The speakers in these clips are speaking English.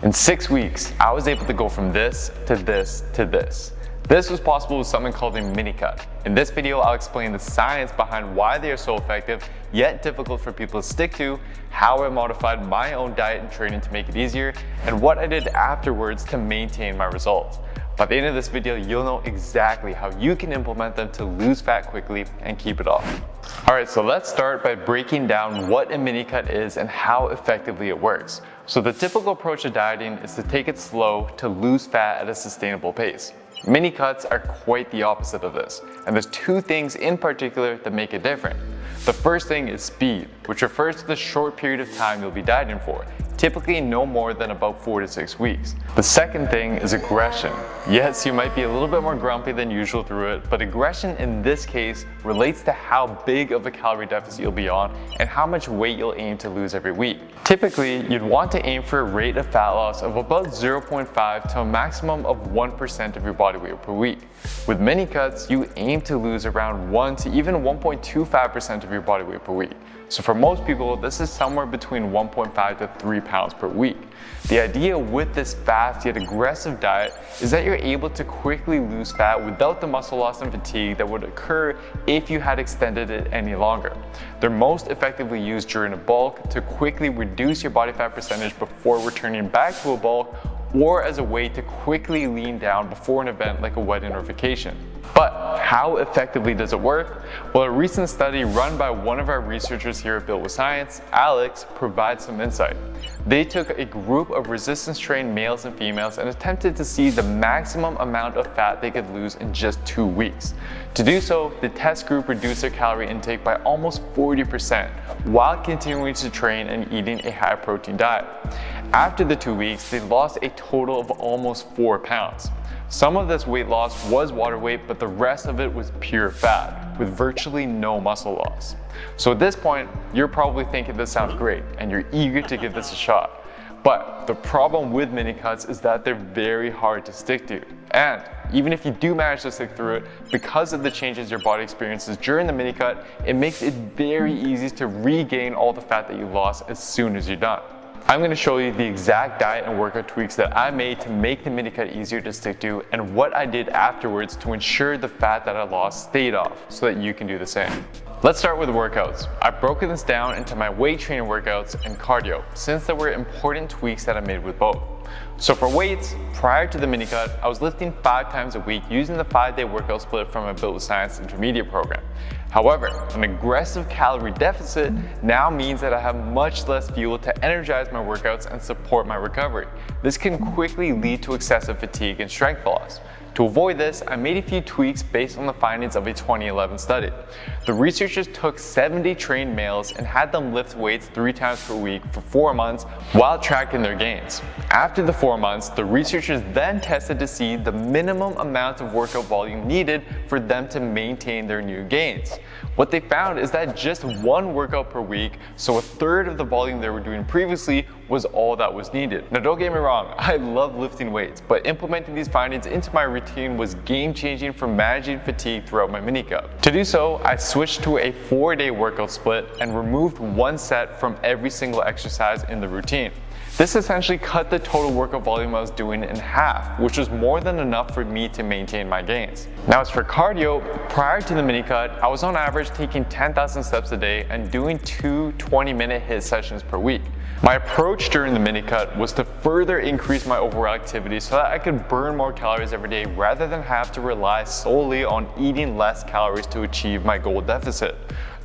In 6 weeks, I was able to go from this to this to this. This was possible with something called a mini cut. In this video, I'll explain the science behind why they are so effective, yet difficult for people to stick to, how I modified my own diet and training to make it easier, and what I did afterwards to maintain my results. By the end of this video, you'll know exactly how you can implement them to lose fat quickly and keep it off. Alright, so let's start by breaking down what a mini cut is and how effectively it works. So the typical approach to dieting is to take it slow to lose fat at a sustainable pace. Mini cuts are quite the opposite of this, and there's two things in particular that make it different. The first thing is speed, which refers to the short period of time you'll be dieting for, typically no more than about 4 to 6 weeks. The second thing is aggression. Yes, you might be a little bit more grumpy than usual through it, but aggression in this case relates to how big of a calorie deficit you'll be on and how much weight you'll aim to lose every week. Typically, you'd want to aim for a rate of fat loss of about 0.5 to a maximum of 1% of your body weight per week. With mini cuts, you aim to lose around 1 to even 1.25% of your body weight per week. So for most people, this is somewhere between 1.5 to 3 pounds per week. The idea with this fast yet aggressive diet is that you're able to quickly lose fat without the muscle loss and fatigue that would occur if you had extended it any longer. They're most effectively used during a bulk to quickly reduce your body fat percentage before returning back to a bulk, or as a way to quickly lean down before an event like a wedding or vacation. But how effectively does it work? Well, a recent study run by one of our researchers here at Built with Science, Alex, provides some insight. They took a group of resistance-trained males and females and attempted to see the maximum amount of fat they could lose in just 2 weeks. To do so, the test group reduced their calorie intake by almost 40% while continuing to train and eating a high-protein diet. After the 2 weeks, they lost a total of almost 4 pounds. Some of this weight loss was water weight, but the rest of it was pure fat, with virtually no muscle loss. So at this point, you're probably thinking this sounds great, and you're eager to give this a shot. But the problem with mini cuts is that they're very hard to stick to. And even if you do manage to stick through it, because of the changes your body experiences during the mini cut, it makes it very easy to regain all the fat that you lost as soon as you're done. I'm going to show you the exact diet and workout tweaks that I made to make the mini cut easier to stick to and what I did afterwards to ensure the fat that I lost stayed off so that you can do the same. Let's start with workouts. I've broken this down into my weight training workouts and cardio, since there were important tweaks that I made with both. So for weights, prior to the mini cut, I was lifting 5 times a week using the 5-day workout split from my Built with Science intermediate program. However, an aggressive calorie deficit now means that I have much less fuel to energize my workouts and support my recovery. This can quickly lead to excessive fatigue and strength loss. To avoid this, I made a few tweaks based on the findings of a 2011 study. The researchers took 70 trained males and had them lift weights 3 times per week for 4 months while tracking their gains. After the 4 months, the researchers then tested to see the minimum amount of workout volume needed for them to maintain their new gains. What they found is that just 1 workout per week, so a third of the volume they were doing previously, was all that was needed. Now don't get me wrong, I love lifting weights, but implementing these findings into my routine was game-changing for managing fatigue throughout my mini cut. To do so, I switched to a 4-day workout split and removed 1 set from every single exercise in the routine. This essentially cut the total workout volume I was doing in half, which was more than enough for me to maintain my gains. Now as for cardio, prior to the mini cut, I was on average taking 10,000 steps a day and doing 2 20-minute HIIT sessions per week. My approach during the mini cut was to further increase my overall activity so that I could burn more calories every day rather than have to rely solely on eating less calories to achieve my goal deficit.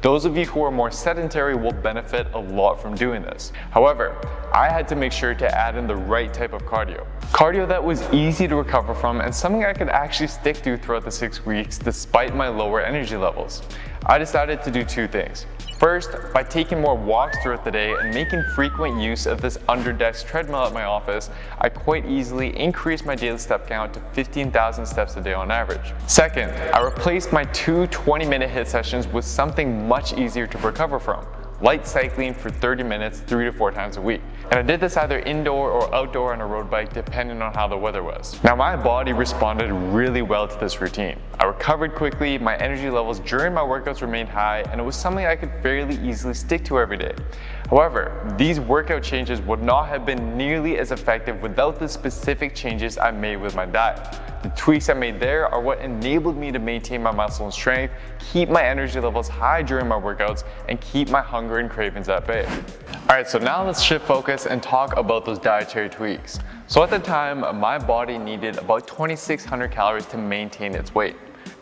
Those of you who are more sedentary will benefit a lot from doing this. However, I had to make sure to add in the right type of cardio. Cardio that was easy to recover from and something I could actually stick to throughout the 6 weeks despite my lower energy levels. I decided to do 2 things. First, by taking more walks throughout the day and making frequent use of this under-desk treadmill at my office, I quite easily increased my daily step count to 15,000 steps a day on average. Second, I replaced my 2 20-minute HIIT sessions with something much easier to recover from. light cycling for 30 minutes 3 to 4 times a week. And I did this either indoor or outdoor on a road bike depending on how the weather was. Now my body responded really well to this routine. I recovered quickly, my energy levels during my workouts remained high, and it was something I could fairly easily stick to every day. However, these workout changes would not have been nearly as effective without the specific changes I made with my diet. The tweaks I made there are what enabled me to maintain my muscle and strength, keep my energy levels high during my workouts, and keep my hunger and cravings at bay. Alright, so now let's shift focus and talk about those dietary tweaks. So at the time, my body needed about 2,600 calories to maintain its weight.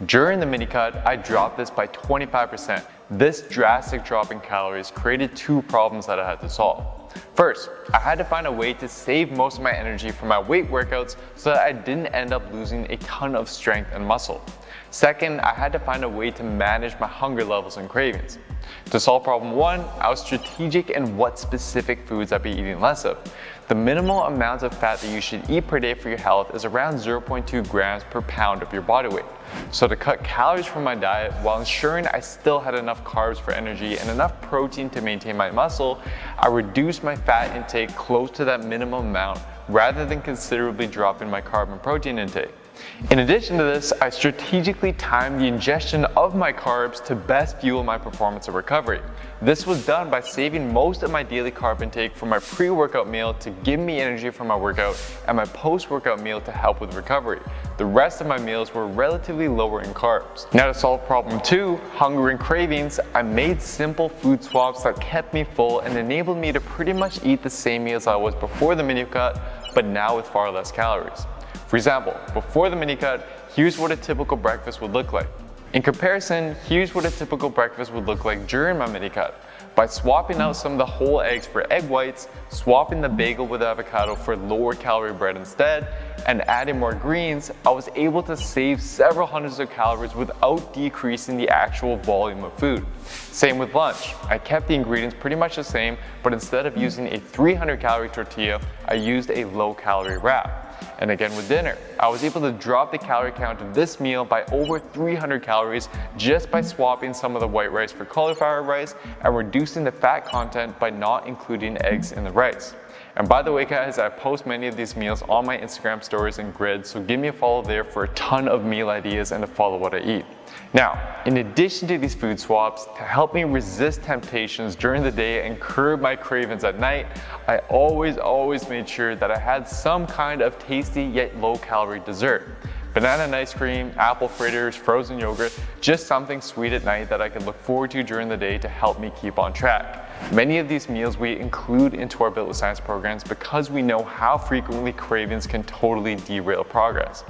During the mini cut, I dropped this by 25%. This drastic drop in calories created two problems that I had to solve. First, I had to find a way to save most of my energy for my weight workouts so that I didn't end up losing a ton of strength and muscle. Second, I had to find a way to manage my hunger levels and cravings. To solve problem one, I was strategic in what specific foods I'd be eating less of. The minimal amount of fat that you should eat per day for your health is around 0.2 grams per pound of your body weight. So to cut calories from my diet while ensuring I still had enough carbs for energy and enough protein to maintain my muscle, I reduced my fat intake close to that minimum amount rather than considerably dropping my carb and protein intake. In addition to this, I strategically timed the ingestion of my carbs to best fuel my performance and recovery. This was done by saving most of my daily carb intake for my pre-workout meal to give me energy for my workout and my post-workout meal to help with recovery. The rest of my meals were relatively lower in carbs. Now to solve problem two, hunger and cravings, I made simple food swaps that kept me full and enabled me to pretty much eat the same meals I was before the mini cut, but now with far less calories. For example, before the mini cut, here's what a typical breakfast would look like. In comparison, here's what a typical breakfast would look like during my mini cut. By swapping out some of the whole eggs for egg whites, swapping the bagel with avocado for lower calorie bread instead, and adding more greens, I was able to save several hundreds of calories without decreasing the actual volume of food. Same with lunch. I kept the ingredients pretty much the same, but instead of using a 300 calorie tortilla, I used a low calorie wrap. And again with dinner, I was able to drop the calorie count of this meal by over 300 calories just by swapping some of the white rice for cauliflower rice and reducing the fat content by not including eggs in the rice. And by the way guys, I post many of these meals on my Instagram stories and grids, so give me a follow there for a ton of meal ideas and to follow what I eat. Now, in addition to these food swaps, to help me resist temptations during the day and curb my cravings at night, I always made sure that I had some kind of tasty yet low-calorie dessert. Banana and ice cream, apple fritters, frozen yogurt, just something sweet at night that I could look forward to during the day to help me keep on track. Many of these meals we include into our Built with Science programs because we know how frequently cravings can totally derail progress.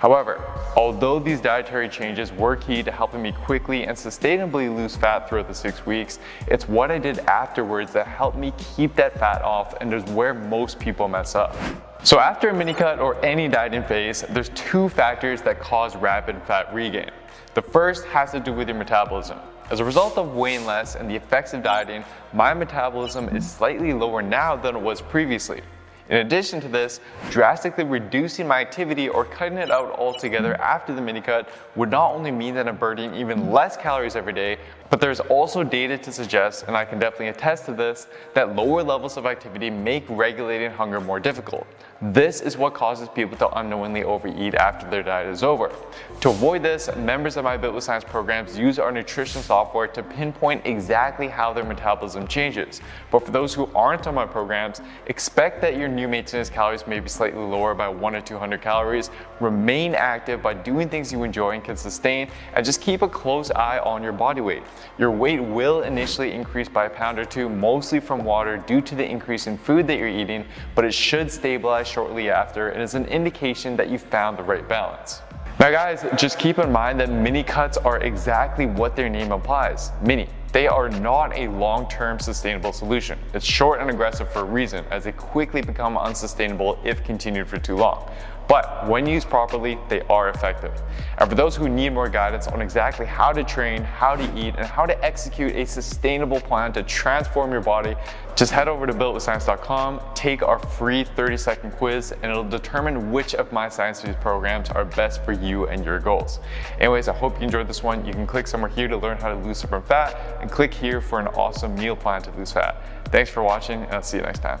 However, although these dietary changes were key to helping me quickly and sustainably lose fat throughout the 6 weeks, it's what I did afterwards that helped me keep that fat off and is where most people mess up. So after a mini cut or any dieting phase, there's two factors that cause rapid fat regain. The first has to do with your metabolism. As a result of weighing less and the effects of dieting, my metabolism is slightly lower now than it was previously. In addition to this, drastically reducing my activity or cutting it out altogether after the mini cut would not only mean that I'm burning even less calories every day, but there's also data to suggest, and I can definitely attest to this, that lower levels of activity make regulating hunger more difficult. This is what causes people to unknowingly overeat after their diet is over. To avoid this, members of my Built with Science programs use our nutrition software to pinpoint exactly how their metabolism changes. But for those who aren't on my programs, expect that your new maintenance calories may be slightly lower by 100 or 200 calories. Remain active by doing things you enjoy and can sustain, and just keep a close eye on your body weight. Your weight will initially increase by a pound or two, mostly from water due to the increase in food that you're eating, but it should stabilize shortly after and is an indication that you found the right balance. Now guys, just keep in mind that mini cuts are exactly what their name implies, mini. They are not a long-term sustainable solution. It's short and aggressive for a reason, as they quickly become unsustainable if continued for too long. But when used properly, they are effective. And for those who need more guidance on exactly how to train, how to eat, and how to execute a sustainable plan to transform your body, just head over to builtwithscience.com, take our free 30-second quiz, and it'll determine which of my Science Fuse programs are best for you and your goals. Anyways, I hope you enjoyed this one. You can click somewhere here to learn how to lose some fat, and click here for an awesome meal plan to lose fat. Thanks for watching, and I'll see you next time.